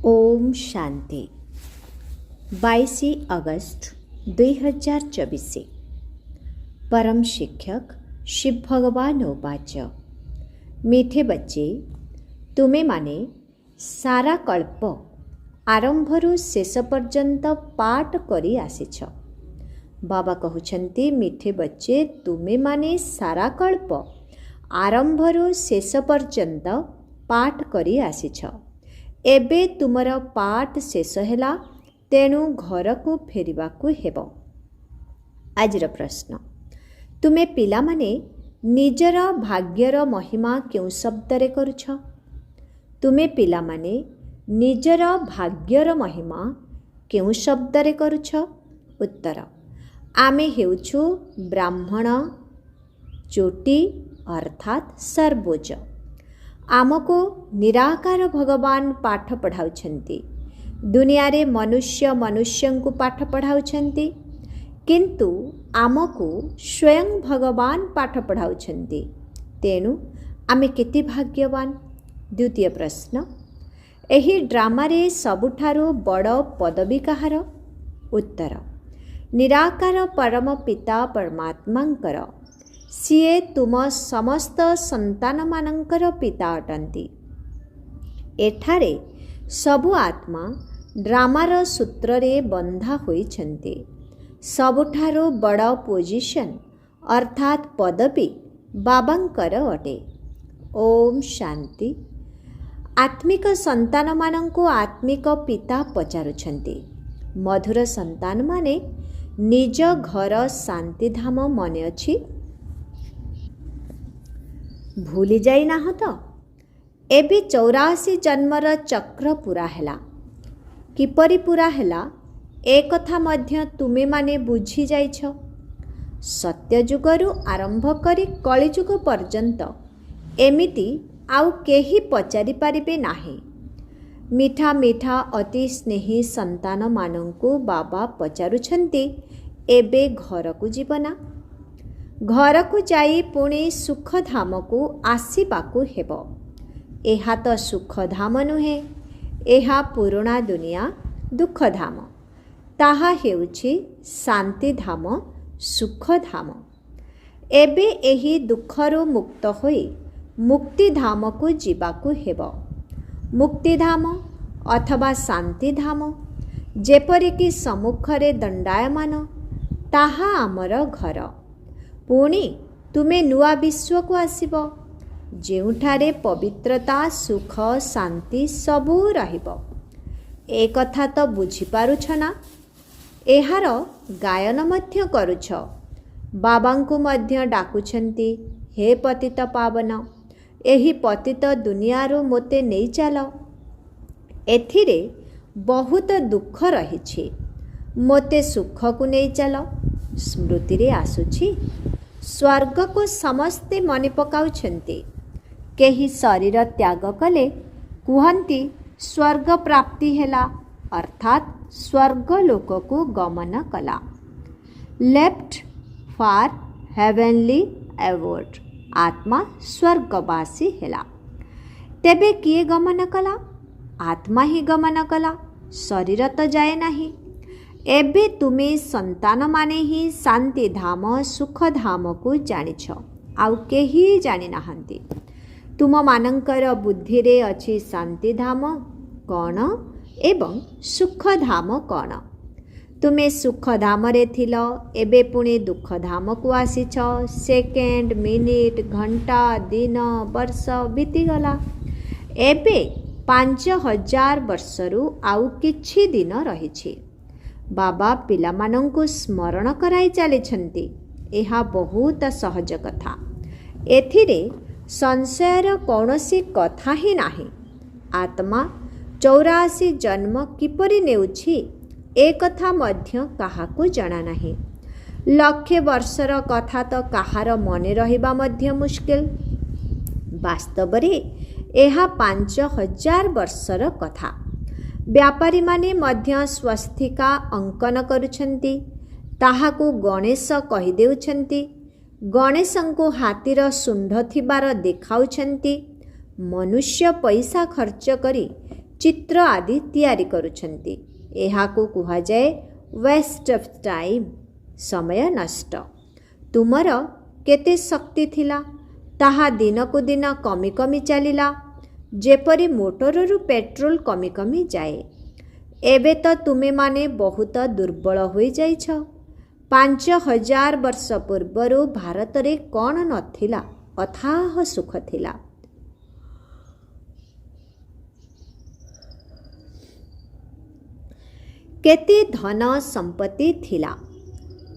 ओम शांति 22 अगस्त 2024 परम शिक्षक शिव भगवान उवाच मीठे बच्चे तुमे माने सारा कल्प आरंभरू शेष पर्यंत पाठ करी आसीछ। बाबा कहउछंती मीठे बच्चे तुमे माने सारा कल्प आरंभरू शेष पर्यंत पाठ करी आसीछ। एबे तुमर पाठ शेष हैला तेणु घर को फेरिबा को हेबो। आजिर प्रश्न तुमे पिला माने निजर भाग्यर महिमा क्यों शब्द रे करुछ? तुमे पिला माने निजर भाग्यर महिमा क्यों शब्द रे करुछ? उत्तर आमे हेउछु ब्राह्मण चोटी अर्थात सर्वोज। आमको निराकार भगवान पाठ पढ़ाउछंती। दुनिया रे मनुष्य को पाठ पढ़ाउछंती किंतु आमको स्वयं भगवान पाठ पढ़ाउछंती। तेणु आमे केते भाग्यवान। द्वितीय प्रश्न एही ड्रामा रे सबुठारो बड़ पदवी कहार? उत्तर निराकार परम पिता परमात्मांकर। सीए तुम समस्त संतान मानंकर पिता अटंती। एठारे सबु आत्मा ड्रामार सूत्र रे बंधा होइछंती। सबुठारो बड़ पोजिशन अर्थात पदवी बाबांकर अटे। ओम शांति। आत्मिक संतान मानंको आत्मिक पिता पचारुछंती। मधुर संतान माने निज घर शांति धाम मने अछि भूली जाई ना हो तो? एबे 84 जन्मर चक्र पूरा हैला। किपरि पूरा हैला ए कथा मध्य तुमे माने बुझी जाइछ। सत्य जुगरु आरंभ करी कली जुग पर्यंत एमिति आउ केही पचारि पारिबे नाही। मीठा मीठा अति स्नेही संतान मानंकु बाबा पचारुछंती एबे घर को जीवना? घर को जाई पुणी सुख धाम को आसीबाकू हेबो। एहा तो सुख धाम नुहे, एहा पुराणा दुनिया दुख धाम। ताहा हेउछि शांति धाम सुख धाम। एबे एही दुखरू मुक्त होई मुक्ति धाम को जीवाकू हेबो। मुक्ति धाम अथवा शांति धाम जेपरिकी सम्मुखरे दंडायमान ताहा आमर घर। पुणी तुमे नुआ विश्व को आसीबो जेउठारे पवित्रता सुख शांति सबू रहिबो। ए कथा तो बुझी पारुछ ना? एहार गायन मध्य करुछ। बाबांकु मध्य डाकुछंती हे पतित पावन एही पतित दुनियारू मोते नेई चाल। एथिरे बहुत दुख रहिछि मोते सुख को नेई चाल। स्मृति रे आसुछि स्वर्ग को समस्ते मने पकाउछंती। केही शरीर त्याग कले कुहंती स्वर्ग प्राप्ति हेला अर्थात स्वर्ग लोक को गमन कला। लेफ्ट फॉर हेवनली अवॉर्ड आत्मा स्वर्गवासी हेला। तेबे किए गमन कला? आत्मा ही गमन कला, शरीर तो जाए नहीं। एबे तुमे संतान माने ही शांति धाम सुख धाम को जानिछ आउ केही जानि नाहंती। तुम मानंकर बुद्धि रे अछि शांति धाम कौन एवं सुख धाम कौन। तुमे सुख धाम रे थिलो एबे पुणे दुख धाम को आसीछ। सेकेंड मिनिट घंटा दिन वर्ष बीती गला। एबे 5000 वर्षरू आउ किछि दिन रहिछि। बाबा पिला मानंकु स्मरण कराई चलिछंती। एहा बहुत सहज कथा। एथिरे संशयर कौनसी कथा ही नाही। आत्मा 84 जन्म किपरि नेउछि ए कथा मध्य काहाकू जणा नाही। लक्षे वर्षर कथा तो काहार मने रहिबा मध्य मुश्किल। वास्तव रे एहा 5000 वर्षर कथा। व्यापारी माने मध्य स्वस्तिका अंकन करुछंती। ताहाकू गणेश कहि देउछंती। गणेशंकु हातीर सुंढ थिबार देखाउछंती। मनुष्य पैसा खर्च करी चित्र आदि तैयारी करुछंती। एहाको कुहाजाए वेस्ट ऑफ टाइम, समय नष्ट। तुमर केते शक्ति थिला ताहा दिन को दिन कमी कमी चलिला, जेपरी मोटररू पेट्रोल कमी कमी जाए। एबे तो तुमे माने बहुत दुर्बल होई जाइछ। 5000 वर्ष पूर्वरु भारत रे कौन नथिला, अथाह सुख थिला। केते धन संपत्ति थिला।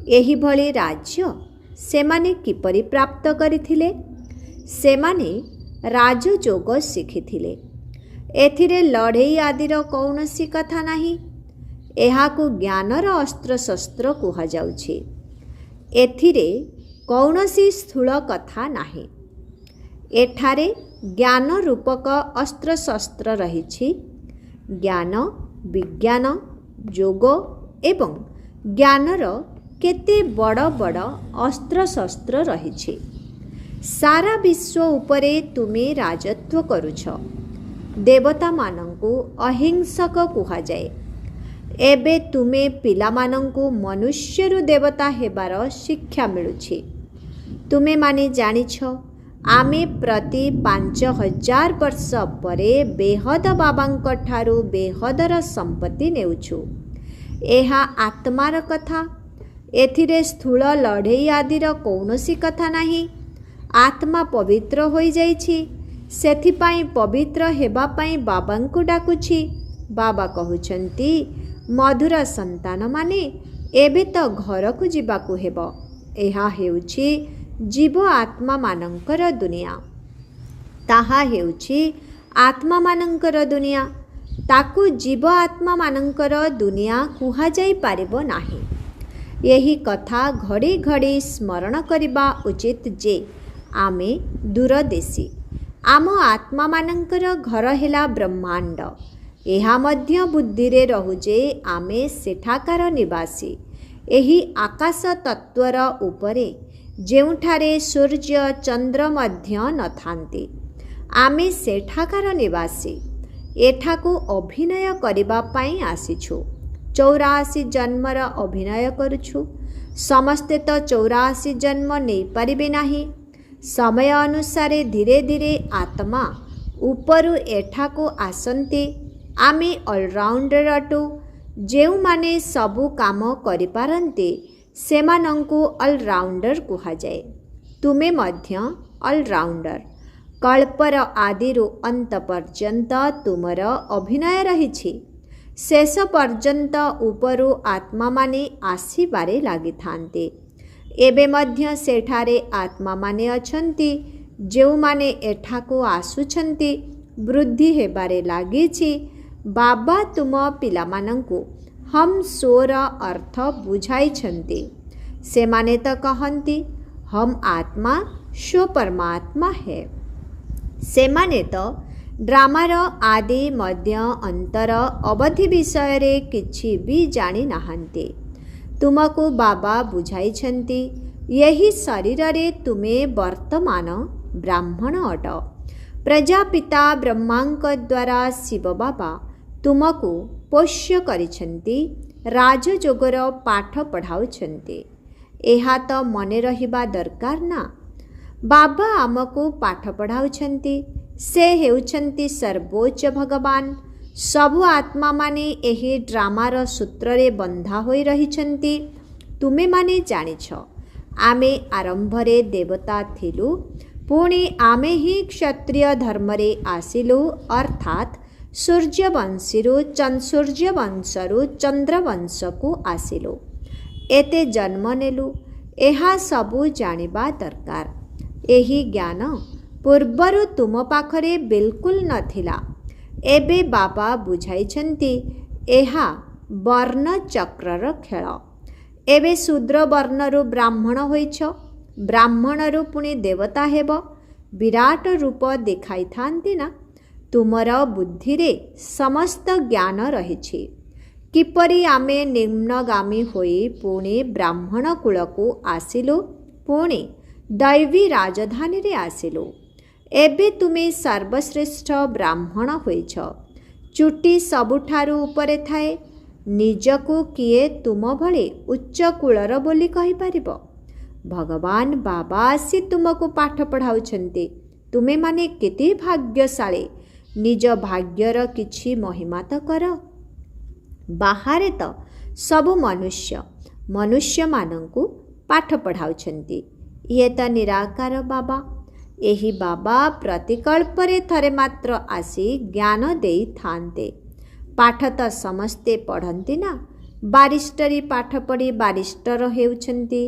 एही भली राज्य सेमाने किपरि प्राप्त करिथिले? सेमाने राजयोग शिखिथिले। एथिरे लड़ेई आदिर कौनसी कथा नाही। एहाकु ज्ञानर अस्त्र शस्त्र कुहा जाउछि। एथिरे कौनसी स्थूल कथा नाही। एठारे ज्ञान रूपक अस्त्र शस्त्र रहिछि। ज्ञान, विज्ञान, योग एवं ज्ञानर केते बड़ बड़ अस्त्र शस्त्र रहिछि। सारा विश्व उपरे तुमे राजत्व करुछ। देवता मानंकु अहिंसक कुहा जाए। एबे तुमे पिला मानंकु मनुष्यरु देवता हेबार शिक्षा मिलुछि। तुमे माने जानिछ आमे प्रति 5000 वर्ष परे बेहद बाबांक ठारू बेहदर संपत्ति नेउछु। एहा आत्मार कथा। एथिरे स्थूल लड़ेई आदिर कौनसी कथा नाही। आत्मा पवित्र होई जाइछि। सेथिपाई पवित्र हेबा पाई बाबांकु डाकुछि। बाबा कहुछंती मधुर संतान माने एबे तो घर को जिबाकु हेबो। एहा हेउछि जीव आत्मा मानंकर दुनिया। ताहा हेउछि आत्मा मानंकर दुनिया। ताकु जीव आत्मा मानंकर दुनिया कुहा जाई पारिबो नाही। यही कथा घड़ी घड़ी स्मरण करिबा उचित जे आमे दूरदेशी। आम आत्मा मानंकर घर हेला ब्रह्मांड। एहा मध्य बुद्धि रे रहु जे आमे सेठाकार निवासी। एही आकाश तत्वर उपरे जेउठारे सूर्य चंद्र मध्य नथांती। आमे सेठाकार निवासी। एठाकु अभिनय करिबा पाई आसिछु। 84 जन्मर अभिनय करुछु। समस्ते तो 84 जन्म नहीं पारिबे नाही। समय अनुसारे धीरे धीरे आत्मा उपरु एठाकु आसंती। आमे ऑलराउंडर अटु। जेउ माने सबु काम करि पारंती सेमानंकु ऑलराउंडर कुहा जाए। तुमे मध्य ऑलराउंडर। कल्पर आदिरु अंत पर्यंत तुमर अभिनय रहिछि। शेष पर्यंत उपरु आत्मा माने आसीबारे लागि थांते। एबे मध्य सेठारे आत्मा माने अछंती। जेउ माने एठाकु आसुछंती वृद्धि हेबारे लागिछि। बाबा तुम पिला मानंकु हम सोर अर्थ बुझाइछंती। से माने तो कहंती हम आत्मा शो परमात्मा है। से माने तो ड्रामार आदि मध्य अंतर अवधि विषय रे किछि भी जानी नाहंती। तुमको बाबा बुझाइछंती यही शरीर रे तुमे वर्तमान ब्राह्मण अट। प्रजापिता ब्रह्मांक द्वारा शिव बाबा तुमको पोष्य करिछंती। राजयोगर पाठ पढ़ाउछंती। एहा तो मने रहिबा दरकार ना। बाबा आमको पाठ पढ़ाउछंती। से हेउछंती सर्वोच्च भगवान। सबु आत्मा माने एही ड्रामार सूत्र रे बंधा होई रहिछंती। तुमे माने जानिछ आमे आरंभरे देवता थिलु। पुणी आमे ही क्षत्रिय धर्म रे आसिलु। अर्थात सूर्यवंशीरु सूर्यवंशरु चंद्रवंशकु आसिलु। एते जन्म नेलु। एहा सबु जानिबा दरकार। एही ज्ञान पूर्वरु तुम पाखरे बिल्कुल नथिला। एबे बाबा बुझाइछंती एहा वर्ण चक्रर खेल। एबे शूद्र वर्णरु ब्राह्मण होइछ। ब्राह्मणरु पुणी देवता हेब। विराट रूप देखाई थांती ना। तुमर बुद्धि रे समस्त ज्ञान रहिछि। किपरि आमे निम्नगामी होई पुणी ब्राह्मण कुलकु आसिलु। पुणी दैवी राजधानी रे आसिलु। एबे तुमे सर्वश्रेष्ठ ब्राह्मण होइछ। ଚୁଟି ସବୁଠାରୁ ଉପରେ ଥାଏ। ନିଜକୁ କିଏ ତୁମ ଭଳି ଉଚ୍ଚ କୂଳର ବୋଲି କହିପାରିବ? ଭଗବାନ ବାବା ଆସି ତୁମକୁ ପାଠ ପଢ଼ାଉଛନ୍ତି। ତୁମେମାନେ କେତେ ଭାଗ୍ୟଶାଳୀ। ନିଜ ଭାଗ୍ୟର କିଛି ମହିମା ତ କର। ବାହାରେ ତ ସବୁ ମନୁଷ୍ୟମାନଙ୍କୁ ପାଠ ପଢ଼ାଉଛନ୍ତି। ଇଏ ତ ନିରାକାର ବାବା। ଏହି ବାବା ପ୍ରତିକଳ୍ପରେ ଥରେ ମାତ୍ର ଆସି ଜ୍ଞାନ ଦେଇଥାନ୍ତେ। ପାଠ ତ ସମସ୍ତେ ପଢ଼ନ୍ତି ନା। ବାରିଷ୍ଟରୀ ପାଠ ପଢ଼ି ବାରିଷ୍ଟର ହେଉଛନ୍ତି।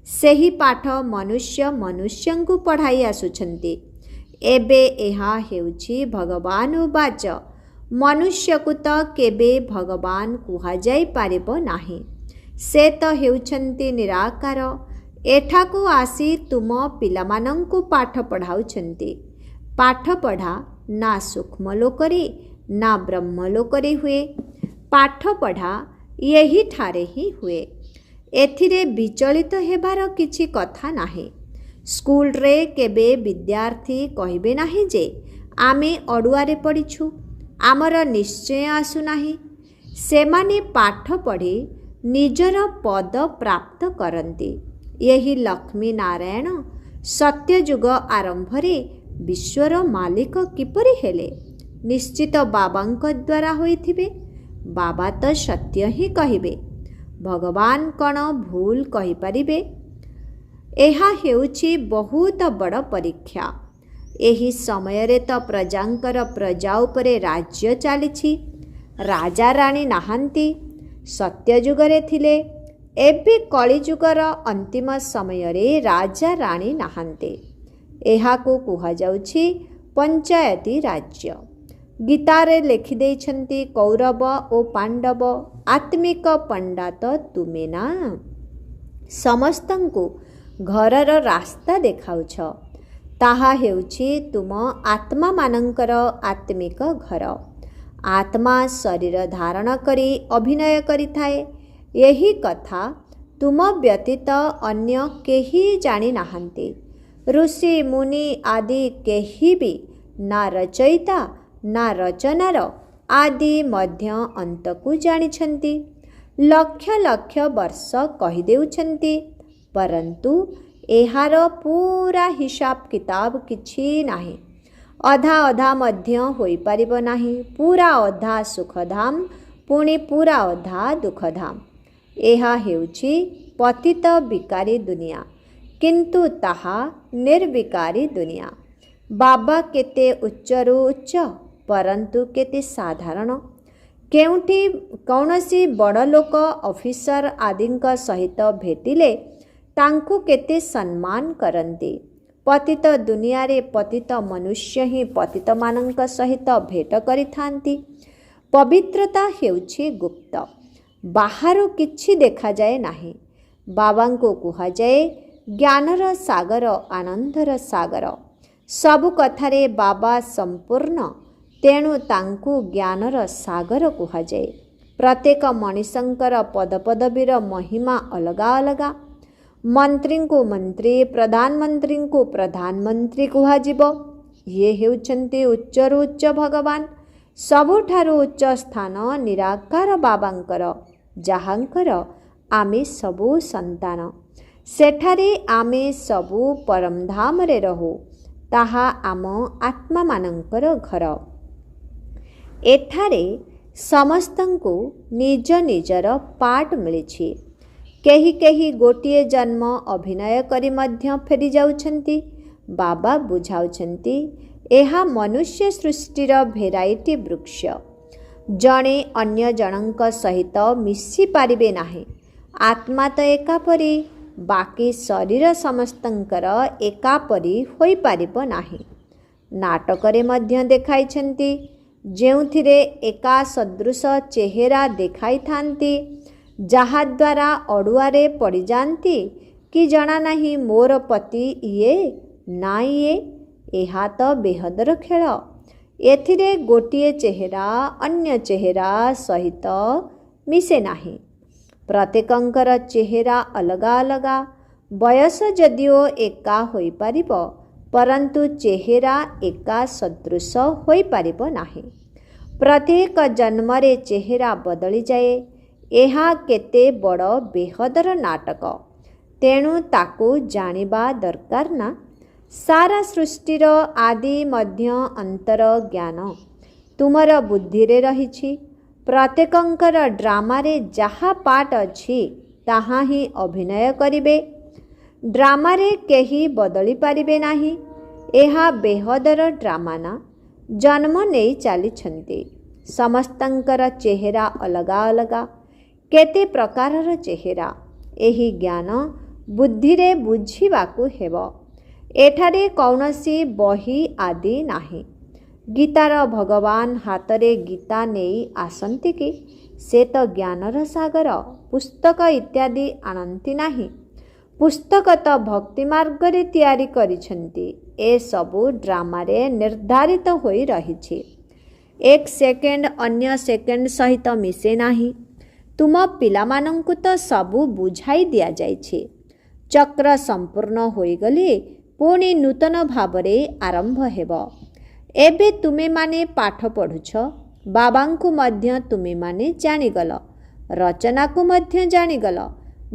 ସେହି ପାଠ ମନୁଷ୍ୟଙ୍କୁ ପଢ଼ାଇ ଆସୁଛନ୍ତି। ଏବେ ଏହା ହେଉଛି ଭଗବାନ ଉବାଚ। ମନୁଷ୍ୟକୁ ତ କେବେ ଭଗବାନ କୁହାଯାଇପାରିବ ନାହିଁ। ସେ ତ ହେଉଛନ୍ତି ନିରାକାର। ଏଠାକୁ ଆସି ତୁମ ପିଲାମାନଙ୍କୁ ପାଠ ପଢ଼ାଉଛନ୍ତି। ପାଠପଢ଼ା ନା ସୂକ୍ଷ୍ମ ଲୋକରେ ନା ବ୍ରହ୍ମଲୋକରେ ହୁଏ। ପାଠପଢ଼ା ଏହିଠାରେ ହିଁ ହୁଏ। ଏଥିରେ ବିଚଳିତ ହେବାର କିଛି କଥା ନାହିଁ। ସ୍କୁଲରେ କେବେ ବିଦ୍ୟାର୍ଥୀ କହିବେ ନାହିଁ ଯେ ଆମେ ଅଡ଼ୁଆରେ ପଡ଼ିଛୁ, ଆମର ନିଶ୍ଚୟ ଆସୁନାହିଁ। ସେମାନେ ପାଠ ପଢ଼ି ନିଜର ପଦ ପ୍ରାପ୍ତ କରନ୍ତି। ଏହି ଲକ୍ଷ୍ମୀ ନାରାୟଣ ସତ୍ୟଯୁଗ ଆରମ୍ଭରେ ବିଶ୍ୱର ମାଲିକ କିପରି ହେଲେ? ନିଶ୍ଚିତ ବାବାଙ୍କ ଦ୍ୱାରା ହୋଇଥିବେ। ବାବା ତ ସତ୍ୟ ହିଁ କହିବେ। ଭଗବାନ କ'ଣ ଭୁଲ କହିପାରିବେ? ଏହା ହେଉଛି ବହୁତ ବଡ଼ ପରୀକ୍ଷା। ଏହି ସମୟରେ ତ ପ୍ରଜାଙ୍କର ପ୍ରଜା ଉପରେ ରାଜ୍ୟ ଚାଲିଛି। ରାଜା ରାଣୀ ନାହାନ୍ତି। ସତ୍ୟଯୁଗରେ ଥିଲେ। ଏବେ କଳିଯୁଗର ଅନ୍ତିମ ସମୟରେ ରାଜା ରାଣୀ ନାହାନ୍ତି। ଏହାକୁ କୁହାଯାଉଛି ପଞ୍ଚାୟତୀ ରାଜ୍ୟ। ଗୀତାରେ ଲେଖିଦେଇଛନ୍ତି କୌରବ ଓ ପାଣ୍ଡବ ଆତ୍ମିକ ପଣ୍ଡା ତ ତୁମେ ନା। ସମସ୍ତଙ୍କୁ ଘରର ରାସ୍ତା ଦେଖାଉଛ। ତାହା ହେଉଛି ତୁମ ଆତ୍ମାମାନଙ୍କର ଆତ୍ମିକ ଘର। ଆତ୍ମା ଶରୀର ଧାରଣ କରି ଅଭିନୟ କରିଥାଏ। ଏହି କଥା ତୁମ ବ୍ୟତୀତ ଅନ୍ୟ କେହି ଜାଣିନାହାନ୍ତି। ଋଷି ମୁନି ଆଦି କେହି ବି ନା ରଚୟିତା ନା ରଚନାର ଆଦି ମଧ୍ୟ ଅନ୍ତକୁ ଜାଣିଛନ୍ତି। ଲକ୍ଷ ଲକ୍ଷ ବର୍ଷ କହିଦେଉଛନ୍ତି, ପରନ୍ତୁ ଏହାର ପୁରା ହିସାବ କିତାବ କିଛି ନାହିଁ। ଅଧା ଅଧା ମଧ୍ୟ ହୋଇପାରିବ ନାହିଁ। ପୁରା ଅଧା ସୁଖଧାମ, ପୁଣି ପୁରା ଅଧା ଦୁଃଖଧାମ। ଏହା ହେଉଛି ପତିତ ବିକାରୀ ଦୁନିଆ, କିନ୍ତୁ ତାହା ନିର୍ବିକାରୀ ଦୁନିଆ। ବାବା କେତେ ଉଚ୍ଚରୁ ଉଚ୍ଚ, ପରନ୍ତୁ କେତେ ସାଧାରଣ। କେଉଁଠି କୌଣସି ବଡ଼ ଲୋକ ଅଫିସର ଆଦିଙ୍କ ସହିତ ଭେଟିଲେ ତାଙ୍କୁ କେତେ ସମ୍ମାନ କରନ୍ତି। ପତିତ ଦୁନିଆରେ ପତିତ ମନୁଷ୍ୟ ହିଁ ପତିତମାନଙ୍କ ସହିତ ଭେଟ କରିଥାନ୍ତି। ପବିତ୍ରତା ହେଉଛି ଗୁପ୍ତ। ବାହାରୁ କିଛି ଦେଖାଯାଏ ନାହିଁ। ବାବାଙ୍କୁ କୁହାଯାଏ ଜ୍ଞାନର ସାଗର, ଆନନ୍ଦର ସାଗର। ସବୁ କଥାରେ ବାବା ସମ୍ପୂର୍ଣ୍ଣ, ତେଣୁ ତାଙ୍କୁ ଜ୍ଞାନର ସାଗର କୁହାଯାଏ। ପ୍ରତ୍ୟେକ ମଣିଷଙ୍କର ପଦପଦବୀର ମହିମା ଅଲଗା ଅଲଗା। ମନ୍ତ୍ରୀଙ୍କୁ ମନ୍ତ୍ରୀ, ପ୍ରଧାନମନ୍ତ୍ରୀଙ୍କୁ ପ୍ରଧାନମନ୍ତ୍ରୀ କୁହାଯିବ। ଇଏ ହେଉଛନ୍ତି ଉଚ୍ଚରୁ ଉଚ୍ଚ ଭଗବାନ। ସବୁଠାରୁ ଉଚ୍ଚ ସ୍ଥାନ ନିରାକାର ବାବାଙ୍କର, ଯାହାଙ୍କର ଆମେ ସବୁ ସନ୍ତାନ। ସେଠାରେ ଆମେ ସବୁ ପରମଧାମରେ ରହୁ। ତାହା ଆମ ଆତ୍ମାମାନଙ୍କର ଘର। ଏଠାରେ ସମସ୍ତଙ୍କୁ ନିଜ ନିଜର ପାର୍ଟ ମିଳିଛି। କେହି କେହି ଗୋଟିଏ ଜନ୍ମ ଅଭିନୟ କରି ମଧ୍ୟ ଫେରିଯାଉଛନ୍ତି। ବାବା ବୁଝାଉଛନ୍ତି ଏହା ମନୁଷ୍ୟ ସୃଷ୍ଟିର ଭେରାଇଟି ବୃକ୍ଷ। ଜଣେ ଅନ୍ୟ ଜଣଙ୍କ ସହିତ ମିଶିପାରିବେ ନାହିଁ। ଆତ୍ମା ତ ଏକାପରି, ବାକି ଶରୀର ସମସ୍ତଙ୍କର ଏକାପରି ହୋଇପାରିବ ନାହିଁ। ନାଟକରେ ମଧ୍ୟ ଦେଖାଇଛନ୍ତି, ଯେଉଁଥିରେ ଏକା ସଦୃଶ ଚେହେରା ଦେଖାଇଥାନ୍ତି, ଯାହାଦ୍ୱାରା ଅଡ଼ୁଆରେ ପଡ଼ିଯାନ୍ତି କି ଜଣା ନାହିଁ ମୋର ପତି ଇଏ ନା ଇଏ। ଏହା ତ ବେହଦର ଖେଳ। ଏଥିରେ ଗୋଟିଏ ଚେହେରା ଅନ୍ୟ ଚେହେରା ସହିତ ମିଶେ ନାହିଁ। ପ୍ରତ୍ୟେକଙ୍କର ଚେହେରା ଅଲଗା ଅଲଗା। ବୟସ ଯଦିଓ ଏକା ହୋଇପାରିବ, ପରନ୍ତୁ ଚେହେରା ଏକା ସଦୃଶ ହୋଇପାରିବ ନାହିଁ। प्रत्येक जन्मरे चेहरा बदली जाए। ଏହା କେତେ ବଡ଼ ବେହଦର ନାଟକ। ତେଣୁ ତାକୁ ଜାଣିବା ଦରକାର ନା। ସାରା ସୃଷ୍ଟିର ଆଦି ମଧ୍ୟ ଅନ୍ତର ଜ୍ଞାନ ତୁମର ବୁଦ୍ଧିରେ ରହିଛି। ପ୍ରତ୍ୟେକଙ୍କର ଡ୍ରାମାରେ ଯାହା ପାର୍ଟ ଅଛି ତାହା ହିଁ ଅଭିନୟ କରିବେ। ଡ୍ରାମାରେ କେହି ବଦଳି ପାରିବେ ନାହିଁ। ଏହା ବେହଦର ଡ୍ରାମା ନା। ଜନ୍ମ ନେଇ ଚାଲିଛନ୍ତି। ସମସ୍ତଙ୍କର ଚେହେରା ଅଲଗା ଅଲଗା। କେତେ ପ୍ରକାରର ଚେହେରା। ଏହି ଜ୍ଞାନ ବୁଦ୍ଧିରେ ବୁଝିବାକୁ ହେବ। ଏଠାରେ କୌଣସି ବହି ଆଦି ନାହିଁ। ଗୀତାର ଭଗବାନ ହାତରେ ଗୀତା ନେଇ ଆସନ୍ତି କି? ସେ ତ ଜ୍ଞାନର ସାଗର। ପୁସ୍ତକ ଇତ୍ୟାଦି ଆଣନ୍ତି ନାହିଁ। ପୁସ୍ତକ ତ ଭକ୍ତି ମାର୍ଗରେ ତିଆରି କରିଛନ୍ତି। ଏସବୁ ଡ୍ରାମାରେ ନିର୍ଦ୍ଧାରିତ ହୋଇ ରହିଛି। ଏକ ସେକେଣ୍ଡ ଅନ୍ୟ ସେକେଣ୍ଡ ସହିତ ମିଶେ ନାହିଁ। ତୁମ ପିଲାମାନଙ୍କୁ ତ ସବୁ ବୁଝାଇ ଦିଆଯାଇଛି। ଚକ୍ର ସମ୍ପୂର୍ଣ୍ଣ ହୋଇଗଲେ ପୁଣି ନୂତନ ଭାବରେ ଆରମ୍ଭ ହେବ। ଏବେ ତୁମେମାନେ ପାଠ ପଢ଼ୁଛ। ବାବାଙ୍କୁ ମଧ୍ୟ ତୁମେମାନେ ଜାଣିଗଲ। ରଚନାକୁ ମଧ୍ୟ ଜାଣିଗଲ।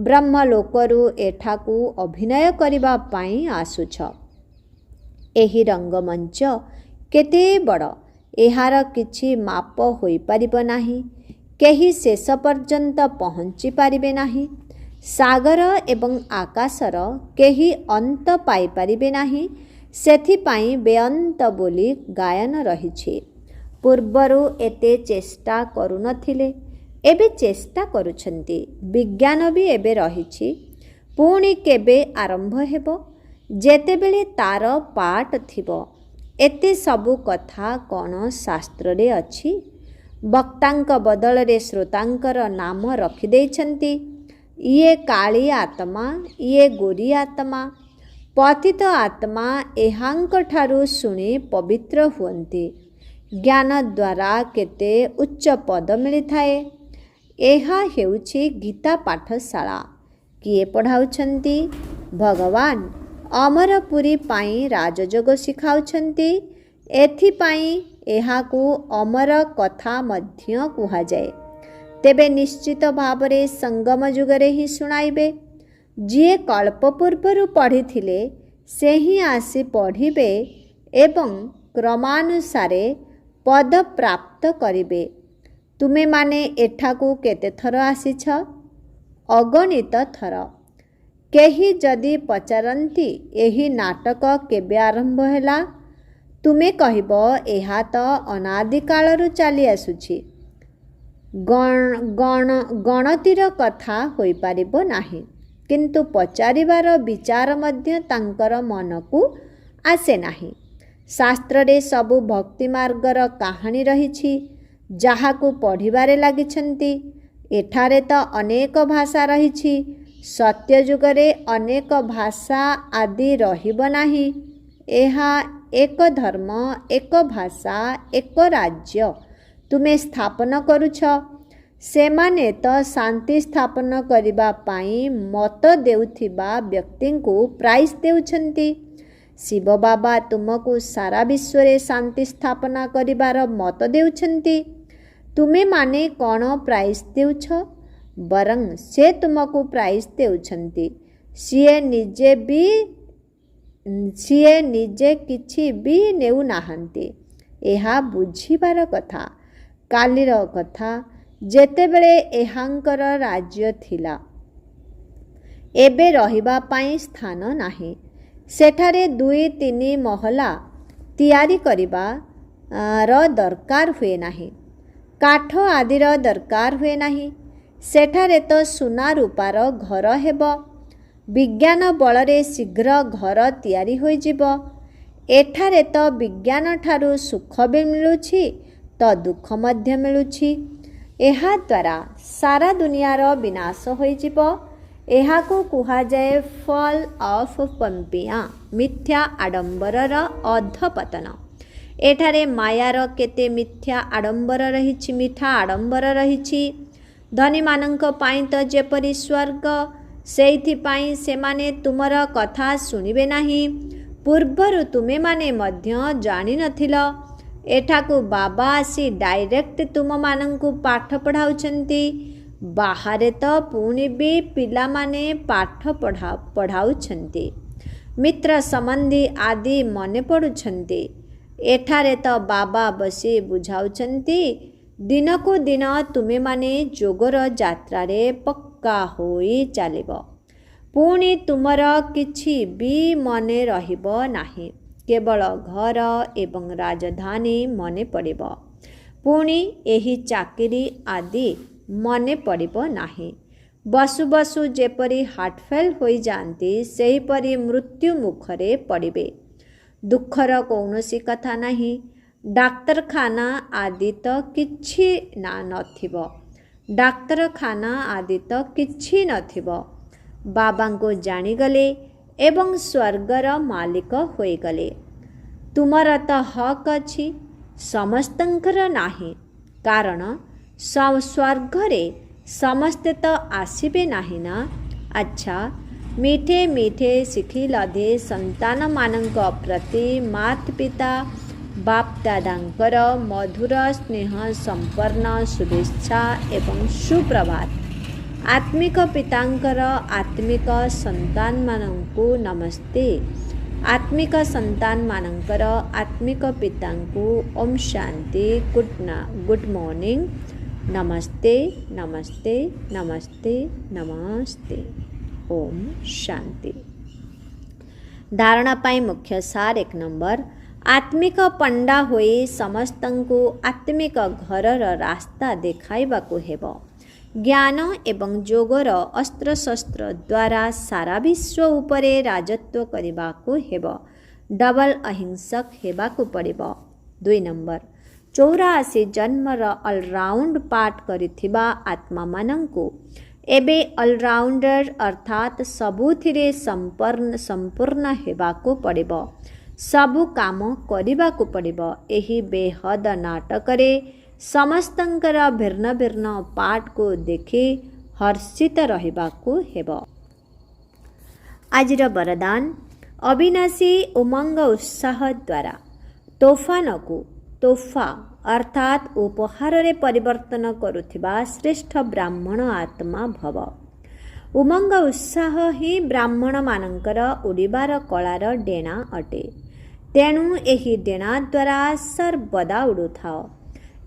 ବ୍ରହ୍ମଲୋକରୁ ଏଠାକୁ ଅଭିନୟ କରିବା ପାଇଁ ଆସୁଛ। ଏହି ରଙ୍ଗମଞ୍ଚ କେତେ ବଡ଼, ଏହାର କିଛି ମାପ ହୋଇପାରିବ ନାହିଁ। କେହି ଶେଷ ପର୍ଯ୍ୟନ୍ତ ପହଞ୍ଚି ପାରିବେ ନାହିଁ। ସାଗର ଏବଂ ଆକାଶର କେହି ଅନ୍ତ ପାଇପାରିବେ ନାହିଁ। ସେଥିପାଇଁ ବେଅନ୍ତ ବୋଲି ଗାୟନ ରହିଛି। ପୂର୍ବରୁ ଏତେ ଚେଷ୍ଟା କରୁନଥିଲେ, ଏବେ ଚେଷ୍ଟା କରୁଛନ୍ତି। ବିଜ୍ଞାନ ବି ଏବେ ରହିଛି। ପୁଣି କେବେ ଆରମ୍ଭ ହେବ? ଯେତେବେଳେ ତାର ପାର୍ଟ ଥିବ। ଏତେ ସବୁ କଥା କ'ଣ ଶାସ୍ତ୍ରରେ ଅଛି? ବକ୍ତାଙ୍କ ବଦଳରେ ଶ୍ରୋତାଙ୍କର ନାମ ରଖିଦେଇଛନ୍ତି। ଇଏ କାଳି ଆତ୍ମା, ଇଏ ଗୋରି ଆତ୍ମା। ପତିତ ଆତ୍ମା ଏହାଙ୍କଠାରୁ ଶୁଣି ପବିତ୍ର ହୁଅନ୍ତି। ଜ୍ଞାନ ଦ୍ୱାରା କେତେ ଉଚ୍ଚ ପଦ ମିଳିଥାଏ। ଏହା ହେଉଛି ଗୀତା ପାଠଶାଳା। କିଏ ପଢ଼ାଉଛନ୍ତି? ଭଗବାନ ଅମରପୁରୀ ପାଇଁ ରାଜଯୋଗ ଶିଖାଉଛନ୍ତି। ଏଥିପାଇଁ ଏହାକୁ ଅମର କଥା ମଧ୍ୟ କୁହାଯାଏ। ତେବେ ନିଶ୍ଚିତ ଭାବରେ ସଙ୍ଗମ ଯୁଗରେ ହିଁ ଶୁଣାଇବେ। ଯିଏ କଳ୍ପ ପୂର୍ବରୁ ପଢ଼ିଥିଲେ ସେ ହିଁ ଆସି ପଢ଼ିବେ ଏବଂ କ୍ରମାନୁସାରେ ପଦ ପ୍ରାପ୍ତ କରିବେ। ତୁମେମାନେ ଏଠାକୁ କେତେଥର ଆସିଛ? ଅଗଣିତ ଥର। କେହି ଯଦି ପଚାରନ୍ତି ଏହି ନାଟକ କେବେ ଆରମ୍ଭ ହେଲା? ତୁମେ କହିବ ଏହା ତ ଅନାଦିକାଳରୁ ଚାଲି ଆସୁଛି। ଗଣତିର କଥା ହୋଇପାରିବ ନାହିଁ। କିନ୍ତୁ ପଚାରିବାର ବିଚାର ମଧ୍ୟ ତାଙ୍କର ମନକୁ ଆସେ ନାହିଁ। ଶାସ୍ତ୍ରରେ ସବୁ ଭକ୍ତି ମାର୍ଗର କାହାଣୀ ରହିଛି, ଯାହାକୁ ପଢ଼ିବାରେ ଲାଗିଛନ୍ତି। ଏଠାରେ ତ ଅନେକ ଭାଷା ରହିଛି। ସତ୍ୟ ଯୁଗରେ ଅନେକ ଭାଷା ଆଦି ରହିବ ନାହିଁ। ଏହା ଏକ ଧର୍ମ, ଏକ ଭାଷା, ଏକ ରାଜ୍ୟ ତୁମେ ସ୍ଥାପନ କରୁଛ। ସେମାନେ ତ ଶାନ୍ତି ସ୍ଥାପନ କରିବା ପାଇଁ ମତ ଦେଉଥିବା ବ୍ୟକ୍ତିଙ୍କୁ ପ୍ରାଇଜ୍ ଦେଉଛନ୍ତି। ଶିବ ବାବା ତୁମକୁ ସାରା ବିଶ୍ୱରେ ଶାନ୍ତି ସ୍ଥାପନା କରିବାର ମତ ଦେଉଛନ୍ତି। ତୁମେମାନେ କ'ଣ ପ୍ରାଇଜ୍ ଦେଉଛ? ବରଂ ସେ ତୁମକୁ ପ୍ରାଇଜ୍ ଦେଉଛନ୍ତି। ସିଏ ନିଜେ କିଛି ବି ନେଉନାହାନ୍ତି। ଏହା ବୁଝିବାର କଥା। କାଲିର କଥା, ଯେତେବେଳେ ଏହାଙ୍କର ରାଜ୍ୟ ଥିଲା। ଏବେ ରହିବା ପାଇଁ ସ୍ଥାନ ନାହିଁ। ସେଠାରେ 2-3 ମହଲା ତିଆରି କରିବାର ଦରକାର ହୁଏ ନାହିଁ। କାଠ ଆଦିର ଦରକାର ହୁଏ ନାହିଁ। ସେଠାରେ ତ ସୁନା ରୂପାର ଘର ହେବ। ବିଜ୍ଞାନ ବଳରେ ଶୀଘ୍ର ଘର ତିଆରି ହୋଇଯିବ। ଏଠାରେ ତ ବିଜ୍ଞାନ ଠାରୁ ସୁଖ ବି ମିଳୁଛି ତ ଦୁଃଖ ମଧ୍ୟ ମିଳୁଛି। ଏହାଦ୍ୱାରା ସାରା ଦୁନିଆର ବିନାଶ ହୋଇଯିବ। ଏହାକୁ କୁହାଯାଏ ଫଲ୍ ଅଫ୍ ପମ୍ପିଆ, ମିଥ୍ୟା ଆଡ଼ମ୍ବରର ଅଧପତନ। ଏଠାରେ ମାୟାର କେତେ ମିଥ୍ୟା ଆଡ଼ମ୍ବର ରହିଛି, ମିଠା ଆଡ଼ମ୍ବର ରହିଛି। ଧନୀମାନଙ୍କ ପାଇଁ ତ ଯେପରି ସ୍ୱର୍ଗ, ସେଇଥିପାଇଁ ସେମାନେ ତୁମର କଥା ଶୁଣିବେ ନାହିଁ। ପୂର୍ବରୁ ତୁମେମାନେ ମଧ୍ୟ ଜାଣିନଥିଲ। एठाकु बाबा आसी डायरेक्ट तुम मानंकु पाठ पढ़ाउछंती। बाहरे तो पुणी भी पिला माने पाठ पढ़ाउछंती। मित्र संबंधी आदि मने पड़ुछंती। एठारे तो बाबा बसी बुझाउछंती। दिन को दिन तुमे माने जोगर यात्रा रे पक्का होई चलिब। पुणी तुमर किछि भी मने रहिब नाही, केवल घर एवं राजधानी मने पड़िब। पुणी एही चाकिरी आदि मने पड़िब नाही। बसु बसु जेपरी हार्टफेल होई जाती सेहीपरि मृत्यु मुखरे पड़िबे। दुखर कौनसी कथा नहीं। डाक्तरखाना आदि तो किछि ना नथिब। डाक्तरखाना आदि तो किछि नथिब। बाबा को जानीगले एवं स्वर्गर मालिक होईगले। तुमर तो हक अछि, समस्तंकर नाही। कारण स्वर्गरे समस्ते तो आसीबे नाही ना। अच्छा, मीठे मीठे शिखी लधे संतान मानक प्रति मात पिता बाप दादांकर मधुर स्नेह संपन्न शुभेच्छा एवं सुप्रभात। आत्मिक पितांकर आत्मिक संतान मानंकु नमस्ते। आत्मिक संतान मानंकर आत्मिक पितांकु ओम शांति, गुड मॉर्निंग, नमस्ते नमस्ते नमस्ते नमस्ते। ओम शांति। धारणा पाई मुख्य सार 1 नंबर, आत्मिक पंडा होई समस्तंकु आत्मिक घरर रास्ता देखाइबाकु हेबो। ज्ञान एवं जोगर अस्त्र शस्त्र द्वारा सारा विश्व उपरे राजत्व करिबाकु हेबो। डबल अहिंसक हेबाकु पड़िबो। 2 नंबर, 84 जन्मर अलराउंड पाठ करिथिबा आत्मा मानंकु एबे अलराउंडर अर्थात सबुथिरे संपूर्ण हेबाकु पड़िबो। सबु काम करिबाकु पड़िबो। एही बेहद नाटकरे समस्तंकर भिन्न भिन्न पाठ को देखि हर्षित रहिबाकु हेबो। आजिर वरदान, अविनाशी उमंग उत्साह द्वारा तोफान को तोहफा अर्थात उपहार रे परिवर्तन करुथिबा श्रेष्ठ ब्राह्मण आत्मा भव। उमंग उत्साह ही ब्राह्मण मानंकर उड़ीबार कलार डेणा अटे। तेणु एही डेणा द्वारा सर्वदा उड़ुथाओ।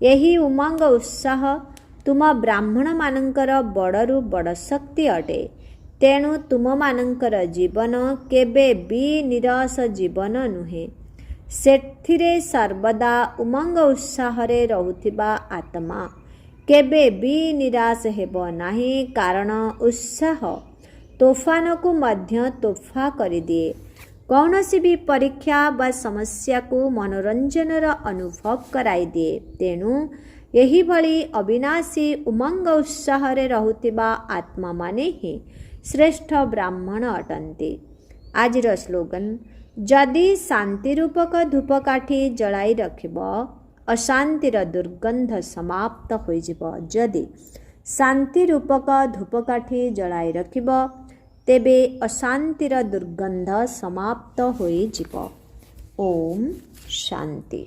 यही उमंग उत्साह तुम ब्राह्मण मानंकर बड़रू बड़ शक्ति अटे। तेणु तुम मानंकर जीवन केबे भी निराश जीवन नुहे। सेथिरे सर्वदा उमंग उत्साह रे रहुथिबा आत्मा केबे भी निराश हेबो नाही। कारण उत्साह तोफान को मध्य तोहफा करि दिए। कौनसी भी परीक्षा व समस्या को मनोरंजनर अनुभव कराई दिए। तेणु यही भली अविनाशी उमंग उत्साह रे रहुथिबा आत्मा माने ही श्रेष्ठ ब्राह्मण अटंती। आजिर स्लोगन, जदि शांति रूपक धूपकाठी जलाई रखिब अशांतिर दुर्गंध समाप्त होइजिब। जदि शांति रूपक धूपकाठी जलाई रखिब तेबे अशांतिर दुर्गंध समाप्त होइजिब। ओम शांति।